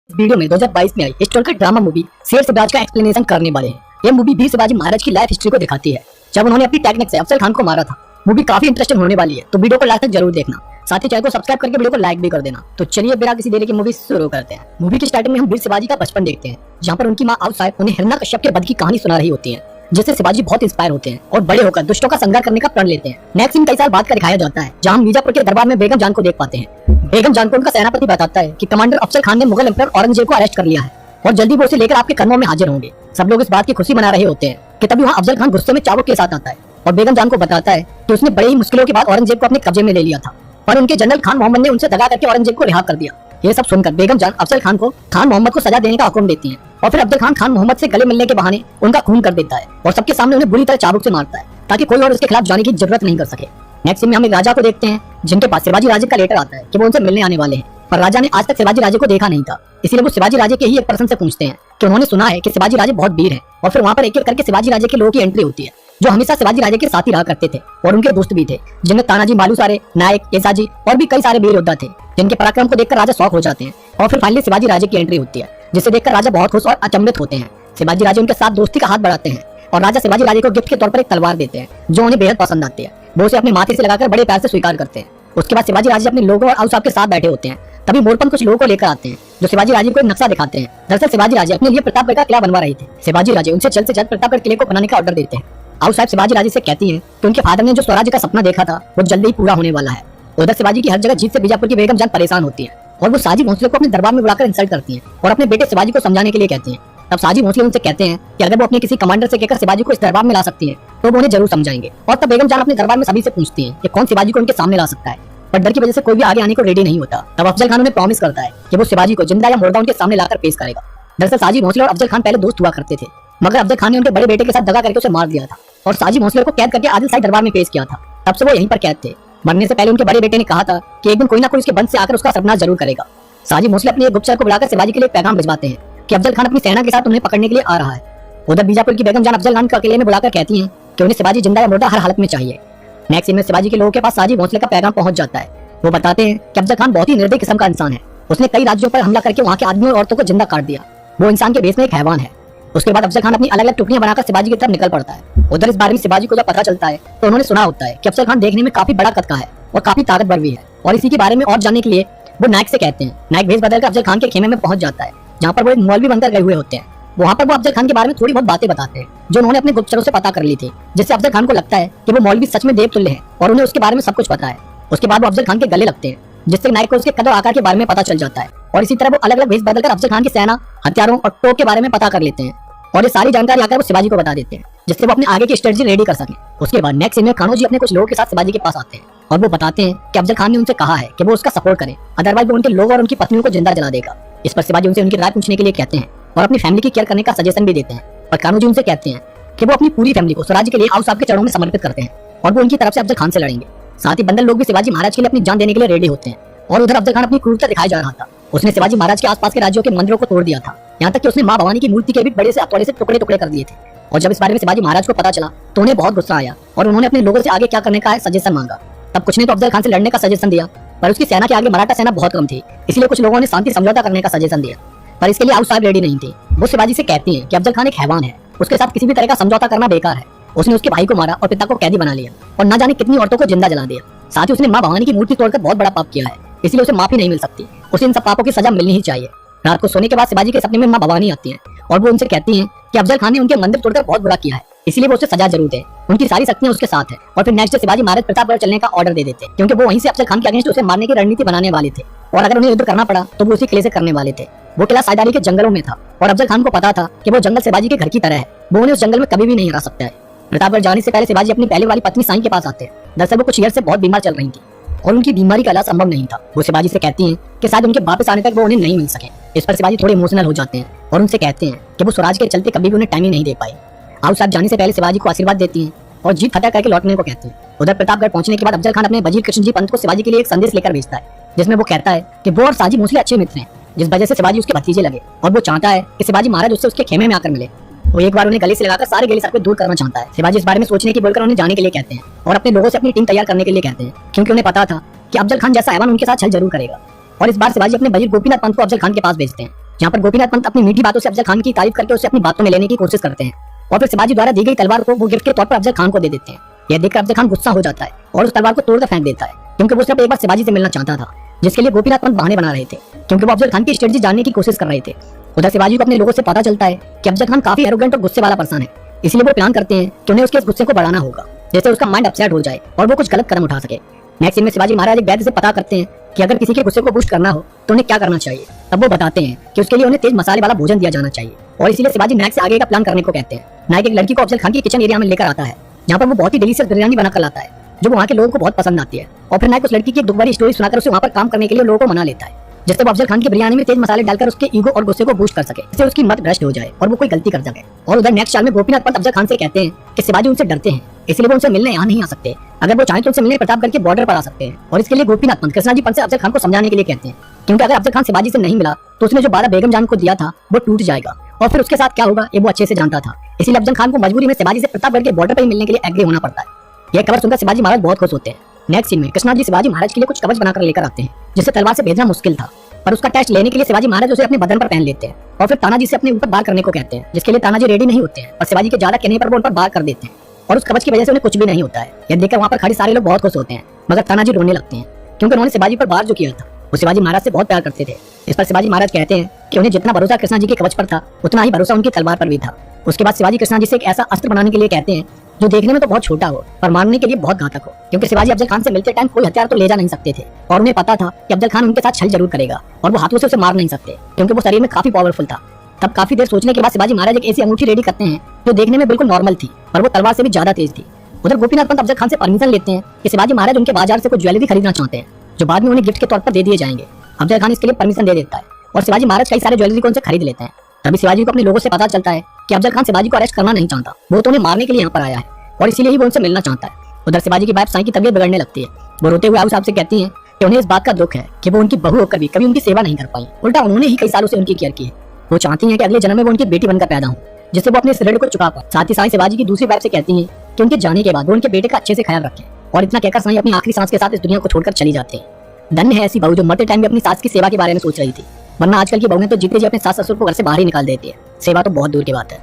Video में 2022 में आई historical drama movie शेर शिवराज का एक्सप्लेनेशन करने वाले हैं। ये मूवी वीर शिवाजी महाराज की लाइफ हिस्ट्री को दिखाती है जब उन्होंने अपनी टेक्निक से अफजल खान को मारा था। मूवी काफी इंटरेस्टिंग होने वाली है, तो वीडियो को लास्ट तक जरूर देखना। साथ ही चैनल को सब्सक्राइब करके वीडियो को लाइक भी कर देना। तो चलिए बिना किसी देरी की मूवी शुरू करते हैं। मूवी की स्टार्टिंग में हम वीर शिवाजी का बचपन देखते हैं, जहाँ पर उनकी माँ आउट साहब उन्हें हिरण्यकश्यप के वध की कहानी सुना रही होती है, जिससे शिवाजी बहुत इंस्पायर होते हैं और बड़े होकर दुष्टों का संहार करने का प्रण लेते हैं। नेक्स्ट सीन कई साल बाद का दिखाया जाता है, जहाँ हम मिर्जापुर के दरबार में बेगम जान को देख पाते हैं। बेगम जान को उनका सेनापति बताता है कि कमांडर अफजल खान ने मुगल एम्परर औरंगजेब को अरेस्ट कर लिया है और जल्दी वो उसे लेकर आपके कदमों में हाजिर होंगे। सब लोग इस बात की खुशी मना रहे होते हैं कि तभी वहाँ अफजल खान गुस्से में चाबुक के साथ आता है और बेगम जान को बताता है कि उसने बड़ी ही मुश्किलों के बाद औरंगजेब को अपने कब्जे में ले लिया था, पर उनके जनरल खान मोहम्मद ने उनसे दगा करके औरंगजेब को रिहा कर दिया। ये सब सुनकर बेगम जान अफजल खान मोहम्मद को सजा देने का हुक्म देती है और फिर अफजल खान मोहम्मद से गले मिलने के बहाने उनका खून कर देता है और सबके सामने उन्हें बुरी तरह चाबुक से मारता है ताकि कोई और उसके खिलाफ जाने की जरूरत नहीं कर सके। नेक्स्ट सीन में हम एक राजा को देखते हैं जिनके पास शिवाजी राजे का लेटर आता है कि वो उनसे मिलने आने वाले हैं, पर राजा ने आज तक शिवाजी राजे को देखा नहीं था। इसीलिए वो शिवाजी राजे के ही एक पर्सन से पूछते हैं कि उन्होंने सुना है कि शिवाजी राजे बहुत वीर हैं, और फिर वहाँ पर एक एक करके शिवाजी राजे के लोगों की एंट्री होती है जो हमेशा शिवाजी राजे के साथ ही रहा करते थे और उनके दोस्त भी थे, जिनमें तानाजी मालूसरे, नायक, येसाजी और भी कई सारे वीर योद्धा थे, जिनके पराक्रम को देखकर राजा शौक हो जाते हैं। और फिर फाइनली शिवाजी राजे की एंट्री होती है, जिसे देखकर राजा बहुत खुश और अचंभित होते हैं। शिवाजी राजे उनके साथ दोस्ती का हाथ बढ़ाते हैं और राजा शिवाजी राजे को गिफ्ट के तौर पर एक तलवार देते हैं जो उन्हें बेहद पसंद आती है। वो उसे अपने माथे से लगाकर बड़े प्यार से स्वीकार करते हैं। उसके बाद शिवाजी राजे अपने लोगों और आउस साहब के साथ बैठे होते हैं, तभी मोरपंथ कुछ लोगों को लेकर आते हैं जो शिवाजी राजे को एक नक्शा दिखाते हैं। दरअसल शिवाजी राजे अपने लिए प्रतापगढ़ का किला बनवा रहे थे। शिवाजी राजे उनसे जल्द से जल्द प्रतापगढ़ किले को बनाने का ऑर्डर देते हैं। आउस साहब शिवाजी राजे से कहती हैं कि उनके फादर ने जो स्वराज्य का सपना देखा था वो जल्दी ही पूरा होने वाला है। उधर शिवाजी की हर जगह जीत से बीजापुर की बेगम जान परेशान होती है और वो साजी भोसले को अपने दरबार में बुलाकर इंसल्ट करती हैं और अपने बेटे शिवाजी को समझाने के लिए कहती हैं। तब साजी भोसले उनसे कहते हैं कि अगर वो अपने किसी कमांडर से कहकर शिवाजी को इस दरबार में ला सकती है तो वो उन्हें जरूर समझाएंगे। और तब बेगम जान अपने दरबार में सभी से पूछती हैं कि कौन शिवाजी को उनके सामने ला सकता है, पर डर की वजह से कोई भी आगे आने को रेडी नहीं होता। तब अफजल खान उन्हें प्रॉमिस करता है कि वो शिवाजी को जिंदा या मुर्दा उनके सामने लाकर पेश करेगा। दरअसल साजी भोसले और अफजल खान पहले दोस्त हुआ करते थे, मगर अफजल खान ने उनके बड़े बेटे के साथ दगा करके उसे मार दिया था और साजी भोसले को कैद करके आदिल शाही दरबार में पेश किया था। तब से वो यहीं पर कैद थे। मरने से पहले उनके बड़े बेटे ने कहा था कि एक दिन कोई ना कोई उसके वंश से आकर उसका सर्वनाश जरूर करेगा। साजी भोसले अपने एक गुप्तचर को बुलाकर शिवाजी के लिए पैगाम भिजवाते हैं कि अफजल खान अपनी सेना के साथ उन्हें पकड़ने के लिए आ रहा है। उधर बीजापुर की बेगम जान अफजल खान को अकेले में बुलाकर कहती हैं कि उन्हें शिवाजी जिंदा या मुर्दा हर हालत में चाहिए। नेक्स्ट सीन में शिवाजी के लोगों के पास साजी भोसले का पैगाम पहुंच जाता है। वो बताते हैं कि अफजल खान बहुत ही निर्दयी किस्म का इंसान है। उसने कई राज्यों पर हमला करके वहाँ के आदमियों और औरतों को जिंदा काट दिया। वो इंसान के भेष में एक हैवान है। उसके बाद अफजल खान अपनी अलग अलग टुकड़ियां बनाकर शिवाजी की तरफ निकल पड़ता है। उधर इस बारे में शिवाजी को जब पता चलता है तो उन्होंने सुना होता है कि अफजल खान देखने में काफी बड़ा कद का है और काफी ताकतवर भी है, और इसी के बारे में और जानने के लिए वो नायक से कहते हैं। नायक भेष बदलकर अफजल खान के खेमे में पहुंच जाता है, जहाँ पर वो एक मौलवी बनकर गए हुए होते हैं। वहाँ पर वो अफजल खान के बारे में थोड़ी बहुत बातें बताते हैं जो उन्होंने अपने गुप्तचरों से पता कर ली थी, जिससे अफजल खान को लगता है कि वो मौलवी सच में देवतुल्य है और उन्हें उसके बारे में सब कुछ पता है। उसके बाद वो अफजल खान के गले लगते हैं, जिससे नायक को उसके कद और आकार के बारे में पता चल जाता है, और इसी तरह वो अलग अलग भेष बदलकर अफजल खान की सेना, हथियारों और तोप के बारे में पता कर लेते हैं और ये सारी जानकारी आकर वो शिवाजी को बता देते हैं, जिससे वो अपने आगे की स्ट्रेटजी रेडी कर सके। उसके बाद नेक्स्ट सीन में कान्हो जी अपने कुछ लोगों के साथ शिवाजी के पास आते हैं और वो बताते हैं कि अफजल खान ने उनसे कहा है कि वो उसका सपोर्ट करें, अदरवाइज वो उनके लोग और उनकी पत्नियों को जिंदा जला देगा। इस पर शिवाजी उनसे उनकी राय पूछने के लिए कहते हैं और अपनी फैमिली की केयर करने का सजेशन भी देते हैं, पर कान्हो जी उनसे कहते हैं कि वो अपनी पूरी फैमिली को स्वराज्य के लिए आउस साहब के चरणों में समर्पित करते हैं और वो उनकी तरफ से अफजल खान से लड़ेंगे। साथ ही बंदर लोग भी शिवाजी महाराज के लिए अपनी जान देने के लिए रेडी होते हैं। और उधर अफजल खान अपनी क्रूरता दिखाई जा रहा था। उसने शिवाजी महाराज के आसपास के राज्यों के मंदिरों को तोड़ दिया था, यहाँ तक कि उसने माँ भवानी की मूर्ति के भी बड़े से हथौड़े से टुकड़े टुकड़े कर दिए थे। और जब इस बारे में शिवाजी महाराज को पता चला तो उन्हें बहुत गुस्सा आया और उन्होंने अपने लोगों से आगे क्या करने का है सजेशन मांगा। तब कुछ ने तो अफजल खान से लड़ने का सजेशन दिया, पर उसकी सेना के आगे मराठा सेना बहुत कम थी, इसलिए कुछ लोगों ने शांति समझौता करने का सजेशन दिया, पर इसके लिए आउस साहब रेडी नहीं थे। वो शिवाजी से कहती हैं कि अफजल खान एक हैवान है, उसके साथ किसी भी तरह का समझौता करना बेकार है। उसने उसके भाई को मारा और पिता को कैदी बना लिया और न जाने कितनी औरतों को जिंदा जला दिया। साथ ही उसने माँ भवानी की मूर्ति तोड़कर बहुत बड़ा पाप किया है, इसलिए उसे माफी नहीं मिल सकती। उसे इन सब पापों की सजा मिलनी ही चाहिए। रात को सोने के बाद शिवाजी के सपने में माँ भवानी आती हैं और वो उनसे कहती हैं कि अफजल खान ने उनके मंदिर तोड़कर बहुत बुरा किया है, इसलिए वो उसे सजा जरूर दे। उनकी सारी शक्तियां उसके साथ है। और फिर नेक्स्ट डे शिवाजी महाराज प्रतापगढ़ चलने का ऑर्डर दे देते हैं, क्योंकि वो वहीं से अफजल खान के अगेंस्ट उसे मारने की रणनीति बनाने वाले थे, और अगर उन्हें युद्ध करना पड़ा तो वो उसी किले से करने वाले थे। वो किला सायदारी के जंगलों में था और अफजल खान को पता था कि वो जंगल शिवाजी के घर की तरह है, वो उन्हें उस जंगल में कभी भी नहीं हरा सकता है। प्रतापगढ़ जाने से पहले शिवाजी अपनी पहले वाली पत्नी साईं के पास आते हैं। दरअसल वो कुछ ईयर से बहुत बीमार चल रही थी और उनकी बीमारी का इलाज संभव नहीं था। वो शिवाजी से कहती हैं कि शायद उनके वापस आने तक वो उन्हें नहीं मिल सके। इस पर शिवाजी थोड़े इमोशनल हो जाते हैं और उनसे कहते हैं कि वो स्वराज के चलते कभी भी उन्हें टाइम ही नहीं दे पाए। आउस साहब जाने से पहले शिवाजी को आशीर्वाद देती हैं और जीत फतह करके लौटने को कहते हैं। उधर प्रतापगढ़ पहुंचने के बाद अफजल खान अपने वजीर कृष्ण जी पंत को शिवाजी के लिए एक संदेश लेकर भेजता है, जिसमें वो कहता है कि वो और साजी भोसले अच्छे मित्र हैं, जिस वजह से शिवाजी उसके भतीजे लगे, और वो चाहता है कि शिवाजी महाराज उससे उसके खेमे में आकर मिले। वो एक बार उन्हें गले से लगाकर सारे गले सबको दूर करना चाहता है। शिवाजी इस बारे में सोचने की बोलकर उन्हें जाने के लिए कहते हैं और अपने लोगों से अपनी टीम तैयार करने के लिए कहते हैं, क्योंकि उन्हें पता था कि अफजल खान जैसा हैवान उनके साथ छल जरूर करेगा। और इस बार शिवाजी अपने वजीर गोपीनाथ पंत को अफजल खान के पास भेजते हैं जहाँ पर गोपीनाथ पंत अपनी मीठी बातों से अफजल खान की तारीफ करके उसे अपनी बातों में लेने की कोशिश करते हैं और फिर शिवाजी द्वारा दी गई तलवार को वो गिफ्ट के तौर पर अफजल खान को दे देते हैं। यह देखकर अफजल खान गुस्सा हो जाता है और उस तलवार को तोड़कर फेंक देता है, क्योंकि वो सिर्फ एक बार शिवाजी से मिलना चाहता था, जिसके लिए गोपीनाथ पंत बहाने बना रहे थे, क्योंकि वो अफजल खान की स्ट्रेटजी जानने की कोशिश कर रहे थे। उधर शिवाजी को अपने लोगों से पता चलता है कि अफजल खान काफी एरोगेंट और गुस्से वाला पर्सन है, इसलिए वो प्लान करते हैं कि उन्हें उसके इस गुस्से को बढ़ाना होगा, जैसे उसका माइंड अपसेट हो जाए और वो कुछ गलत कदम उठा सके। नेक्स्ट सीन में शिवाजी महाराज एक वैद्य से पता करते हैं कि अगर किसी के गुस्से को बूस्ट करना हो तो उन्हें क्या करना चाहिए। तब वो बताते हैं कि उसके लिए उन्हें तेज मसाले वाला भोजन दिया जाना चाहिए, और इसीलिए शिवाजी नायक से आगे का प्लान करने को कहते हैं। नायक एक लड़की को अफजल खान की किचन एरिया में लेकर आता है, जहाँ पर वो बहुत ही डिलीशियस बिरयानी बनाकर लाता है, जो वहाँ के लोगों को बहुत पसंद आती है। और फिर नायक उस लड़की की एक दुख भरी स्टोरी सुनाकर उसे वहाँ पर काम करने के लिए लोगों को मना लेता है, जिससे वो अफजल खान की बिरयानी में तेज मसाले डालकर उसके ईगो और गुस्से को बूस्ट कर सके, जिससे उसकी मत भ्रष्ट हो जाए और वो कोई गलती कर सके। और उधर नेक्स्ट साल में गोपीनाथ पंत अफजल खान से कहते हैं कि शिवाजी उनसे डरते हैं, इसलिए वो उनसे मिलने यहाँ नहीं आ सकते। अगर वो चाहें तो उनसे मिलने प्रतापगढ़ के बॉर्डर पर आ सकते हैं, और इसके लिए गोपीनाथ पंत कृष्णाजी पंत से अफजल खान को समझाने के लिए कहते हैं, क्योंकि अगर अफजल खान शिवाजी से नहीं मिला तो उसने जो 12 बेगम जान को दिया था वो टूट जाएगा, और फिर उसके साथ क्या होगा ये वो अच्छे से जानता था। इसलिए अफजल खान को मजबूरी में शिवाजी से प्रतापगढ़ के बॉर्डर पर ही मिलने के लिए एग्री होना पड़ता है। यह खबर सुनकर शिवाजी महाराज बहुत खुश होते हैं। नेक्स्ट सीन में कृष्णाजी शिवाजी महाराज के लिए कुछ कवच बनाकर लेकर आते हैं, जिससे तलवार से भेजना मुश्किल था, पर उसका टेस्ट लेने के लिए शिवाजी महाराज उसे अपने बदन पर पहन लेते हैं और फिर तानाजी से अपने ऊपर बार करने को कहते हैं, जिसके लिए तानाजी रेडी नहीं होते हैं, और शिवाजी के ज्यादा कहने पर वो उन पर बार कर देते हैं, और उस कवच की वजह से उन्हें कुछ भी नहीं होता है। यह देखकर वहाँ पर खड़े सारे लोग बहुत खुश होते हैं, मगर तानाजी रोने लगते हैं, क्योंकि उन्होंने शिवाजी पर बार जो किया था वो शिवाजी महाराज से बहुत प्यार करते थे। इस पर शिवाजी महाराज कहते हैं कि उन्हें जितना भरोसा कृष्णा जी के कवच पर था उतना ही भरोसा उनकी तलवार पर भी था। उसके बाद शिवाजी कृष्णा जी से एक ऐसा अस्त्र बनाने के लिए कहते हैं जो देखने में तो बहुत छोटा हो पर मारने के लिए बहुत घातक हो, क्योंकि शिवाजी अफजल खान से मिलते टाइम कोई हथियार तो ले जा नहीं सकते थे, और उन्हें पता था कि अफजल खान उनके साथ छल जरूर करेगा और वो हाथों से उसे मार नहीं सकते, क्योंकि वो शरीर में काफी पावरफुल था। तब काफी देर सोचने के बाद शिवाजी महाराज एक ऐसी अंगूठी रेडी करते हैं जो देखने में बिल्कुल नॉर्मल थी, पर वो तलवार से भी ज्यादा तेज थी। उधर गोपीनाथ पंत अफजल खान से परमिशन लेते हैं कि शिवाजी महाराज उनके बाजार से कुछ ज्वेलरी खरीदना चाहते हैं, जो बाद में उन्हें गिफ्ट के तौर पर दे दिए जाएंगे। अफजल खान इसके लिए परमिशन दे देता है और शिवाजी महाराज कई सारे ज्वेलरी को उनसे खरीद लेते हैं। तभी शिवाजी को अपने लोगों से पता चलता है कि अफजल खान शिवाजी को अरेस्ट करना नहीं चाहता, वो तो उन्हें मारने के लिए यहाँ पर आया है, और इसीलिए ही वो उनसे मिलना चाहता है। उधर शिवाजी की वाइफ साईं की तबीयत बिगड़ने लगती है। वो रोते हुए आऊ साहब से कहती है कि उन्हें इस बात का दुख है कि वो उनकी बहू होकर भी कभी उनकी सेवा नहीं कर पाई, उल्टा उन्होंने ही कई सालों से उनकी केयर की है। वो चाहती हैं कि अगले जन्म में वो उनकी बेटी बनकर पैदा हो, जिससे वो अपने इस ऋण को चुका पाए। साथ ही साईं शिवाजी की दूसरी वाइफ से कहती हैं कि उनके जाने के बाद वो उनके बेटे का अच्छे से ख्याल रखें, और इतना कहकर साईं अपनी आखिरी सांस के साथ इस दुनिया को छोड़कर चली जाते हैं। धन्य है ऐसी बहू जो मरते टाइम भी अपनी सास की सेवा के बारे में सोच रही थी, वरना आजकल की बहुएं तो जीते जी अपने सास ससुर को घर से बाहर ही निकाल देती है, सेवा तो बहुत दूर की बात है।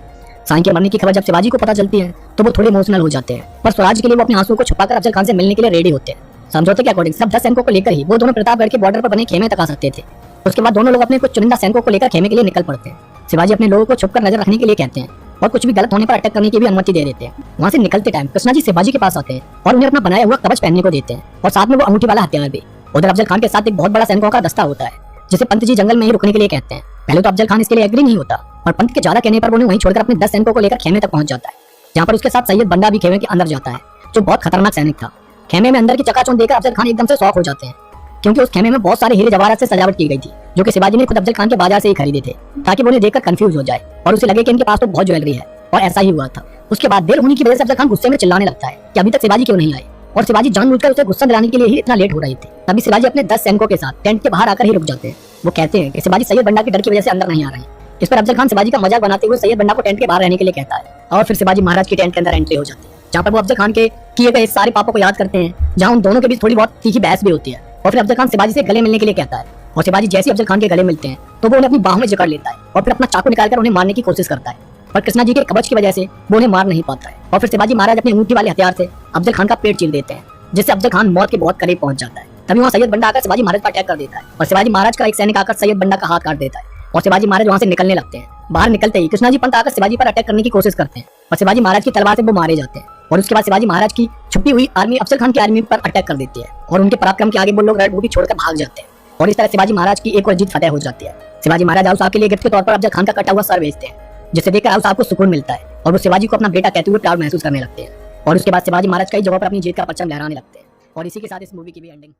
साईं के मरने की खबर जब शिवाजी को पता चलती है तो वो थोड़े इमोशनल हो जाते हैं, पर स्वराज के लिए वो अपने आंसू को छुपाकर अफजल खान से मिलने के लिए रेडी होते हैं। समझौते के अकॉर्डिंग सब 10 सैनिकों को लेकर ही वो दोनों प्रतापगढ़ के बॉर्डर पर बने खेमे तक आ सकते थे। उसके बाद दोनों लोग अपने कुछ चुनिंदा सैनिकों को लेकर खेमे के लिए निकल पड़ते हैं। शिवाजी अपने लोगों को छुपकर नजर रखने के लिए कहते हैं और कुछ भी गलत होने पर अटैक करने की भी अनुमति दे देते हैं। वहाँ से निकलते टाइम कृष्णा जी शिवाजी के पास आते हैं और उन्हें अपना बनाया हुआ कवच पहनने को देते हैं, और साथ में वो अंगूठी वाला हथियार भी। उधर अफजल खान के साथ एक बहुत बड़ा सैनिकों का दस्ता होता है, जिसे पंत जी जंगल में ही रुकने के लिए कहते हैं। पहले तो अफजल खान इसके लिए एग्री नहीं होता, और पंत के ज्यादा कहने पर उन्हें वहीं छोड़कर अपने 10 सैनिकों को लेकर खेमे तक पहुंच जाता है, जहाँ पर उसके साथ सैयद बंडा भी खेमे के अंदर जाता है, जो बहुत खतरनाक सैनिक था। खेमे में अंदर की चकाचौंध देखकर अफजल खान एकदम से शॉक हो जाते हैं, क्योंकि उस खेमे में बहुत सारे हीरे जवाहरात से सजावट की गई थी, जो कि शिवाजी ने खुद अफजल खान के बाजार से ही खरीदे थे, ताकि वो उन्हें देखकर कंफ्यूज हो जाए और उसे लगे कि इनके पास तो बहुत ज्वेलरी है, और ऐसा ही हुआ था। उसके बाद देर होने की वजह से अफजल खान गुस्से में चिल्लाने लगता है कि अभी तक शिवाजी क्यों नहीं आए, और शिवाजी जानबूझकर उसे गुस्सा दिलाने के लिए ही इतना लेट हो रही थी। तभी शिवाजी अपने 10 सैनिकों के साथ टेंट के बाहर आकर ही रुक जाते हैं। वो कहते हैं कि शिवाजी सैयद बंडा के डर की वजह से अंदर नहीं आ रहे हैं। इस पर अफजल खान शिवाजी का मजाक बनाते हुए सैयद बंडा को टेंट के बाहर रहने के लिए कहता है, और फिर शिवाजी महाराज की टेंट के अंदर एंट्री हो जाती है, जहाँ पर वो अफजल खान के किए गए सारे पापों को याद करते हैं, जहाँ उन दोनों के बीच थोड़ी बहुत तीखी बहस भी होती है। और फिर अफजल खान शिवाजी से गले मिलने के लिए कहता है, और शिवाजी जैसे अफजल खान के गले मिलते हैं तो वो उन्हें अपनी बाहों में जकड़ लेता है और फिर अपना चाकू निकालकर उन्हें मारने की कोशिश करता है, पर कृष्णा जी के कवच की वजह से वो उन्हें मार नहीं पाता है। और फिर शिवाजी महाराज अपने अंगूठी वाले हथियार से अफजल खान का पेट चीर देते हैं, जिससे अफजल खान मौत के बहुत करीब पहुंच जाता है। तभी वहाँ सैयद बंडा आकर शिवाजी महाराज पर अटैक कर देता है, और शिवाजी महाराज का एक सैनिक आकर सैयद बंडा का हाथ काट देता है, और शिवाजी महाराज वहाँ से निकलने लगते हैं। बाहर निकलते ही कृष्णा जी पंत आकर शिवाजी पर अटैक करने की कोशिश करते हैं, और शिवाजी महाराज की तलवार से वो मारे जाते हैं। और उसके बाद शिवाजी महाराज की छुपी हुई आर्मी अफजल खान की आर्मी पर अटैक कर देती है, और उनके पराक्रम के आगे वो लोग रेड बूटी छोड़कर भाग जाते हैं, और इस तरह शिवाजी महाराज की एक और जीत फतेह हो जाती है। शिवाजी महाराज आऊ साहब के लिए गिफ्ट के तौर पर अफजल खान का कटा हुआ सर भेजते हैं, जिसे देखकर आऊ साहब को सुकून मिलता है, और वो शिवाजी को अपना बेटा कहते हुए प्राउड महसूस करने लगते हैं। और उसके बाद शिवाजी महाराज कई जगहों पर अपनी जीत का परचम लहराने लगते हैं। और इसी के साथ इस मूवी की भी एंडिंग